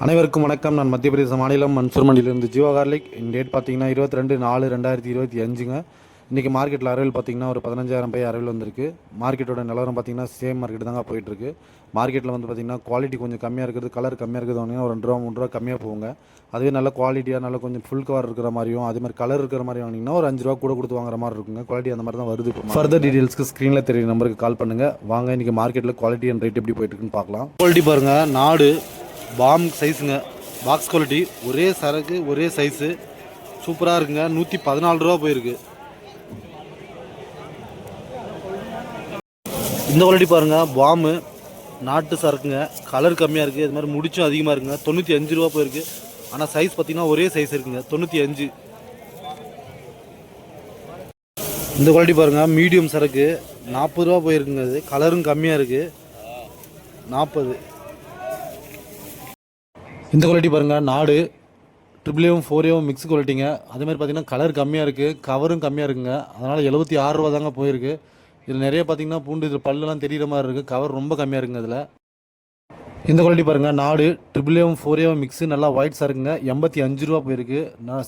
அனைவருக்கும் வணக்கம். நான் மத்திய பிரதேச மாநிலம் மன்சூர் மண்டியிலிருந்து ஜீவா கார்லிக். இந்த டேட் பார்த்தீங்கன்னா 22/4/2025ங்க. இன்றைக்கி மார்க்கெட்டில் அரைவில் பார்த்தீங்கன்னா ஒரு 15,000 பை அரைவில் வந்திருக்கு. மார்க்கெட்டோட நிலவரம் பார்த்தீங்கன்னா சேம் மார்க்கெட் தாங்க போயிட்டுருக்கு. மார்க்கெட்டில் வந்து பார்த்திங்கன்னா குவாலிட்டி கொஞ்சம் கம்மியாக இருக்குது, கலர் கம்மியாக இருக்குது. வாங்கினா ஒரு 2 ரூபா 3 ரூபா கம்மியாக போகுங்க. அதுவே நல்ல குவாலிட்டியாக நல்ல கொஞ்சம் ஃபுல் கவர் இருக்கிற மாதிரியும் அதே மாதிரி கலர் இருக்கிற மாதிரி வாங்கினீங்கன்னா ஒரு 5 ரூபா கூட கொடுத்து வாங்குற மாதிரி இருக்குங்க. குவாலிட்டி அந்த மாதிரி தான் வருது. ஃபர்தர் டீட்டெயில்ஸ்க்கு ஸ்க்ரீனில் தெரியுற நம்பருக்கு கால் பண்ணுங்கள். வாங்க இன்றைக்கி மார்க்கெட்டில் குவாலிட்டி அண்ட் ரேட் எப்படி போயிட்டுருக்குன்னு பார்க்கலாம். குவாலிட்டி பாருங்கள், நாடு பாம் சைஸுங்க, பாக்ஸ் குவாலிட்டி, ஒரே சரக்கு ஒரே சைஸு, சூப்பராக இருக்குங்க. 114 ரூபா போயிருக்கு. இந்த குவாலிட்டி பாருங்கள், பாம்பு நாட்டு சரக்குங்க, கலர் கம்மியாக இருக்குது, இது மாதிரி முடிச்சும் அதிகமாக இருக்குங்க. 95 ரூபா போயிருக்கு. ஆனால் சைஸ் பார்த்திங்கன்னா ஒரே சைஸ் இருக்குங்க, 95. இந்த குவாலிட்டி பாருங்கள், மீடியம் சரக்கு 40 ரூபா போயிருக்குங்க. அது கலரும் கம்மியாக இருக்குது, 40. இந்த குவாலிட்டி பாருங்கள், நாடு ட்ரிபிள்ஏவும் 4ஏவும் மிக்ஸ் குவாலிட்டிங்க. அதேமாதிரி பார்த்திங்கன்னா கலர் கம்மியாக இருக்குது, கவரும் கம்மியாக இருக்குங்க. அதனால் 76 ரூபா தாங்க போயிருக்கு. இதில் நிறைய பார்த்திங்கன்னா பூண்டு இதில் பல்லுலாம் தெரிகிற மாதிரி இருக்குது, கவர் ரொம்ப கம்மியாக இருக்குங்க. இதில் இந்த குவாலிட்டி பாருங்கள், நாடு ட்ரிபிள்ஏவும் 4ஏவும் மிக்ஸு, நல்லா ஒயிட் சரக்குங்க, 85 ரூபா போயிருக்கு.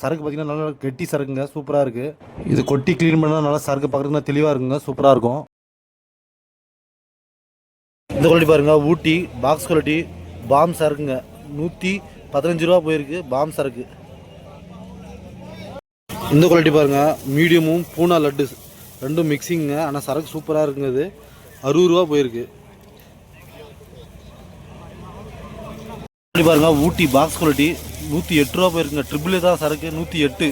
சரக்கு பார்த்திங்கன்னா நல்லா கெட்டி சரக்குங்க, சூப்பராக இருக்குது. இது கொட்டி க்ளீன் பண்ணால் நல்லா சரக்கு பார்க்குறதுனா தெளிவாக இருக்குங்க, சூப்பராக இருக்கும். இந்த குவாலிட்டி பாருங்கள், ஊட்டி பாக்ஸ் குவாலிட்டி பாம் சரக்குங்க, 115 ரூபா போயிருக்கு, பாம் சரக்கு. இந்த குவாலிட்டி பாருங்கள், மீடியமும் பூனா லட்டு ரெண்டும் மிக்சிங்க. ஆனால் சரக்கு சூப்பராக இருக்குங்க. அது 60 ரூபா போயிருக்கு. பாருங்கள், ஊட்டி பாக்ஸ் குவாலிட்டி 108 ரூபா போயிருக்குங்க. ட்ரிபிள் தான் சரக்கு, 108.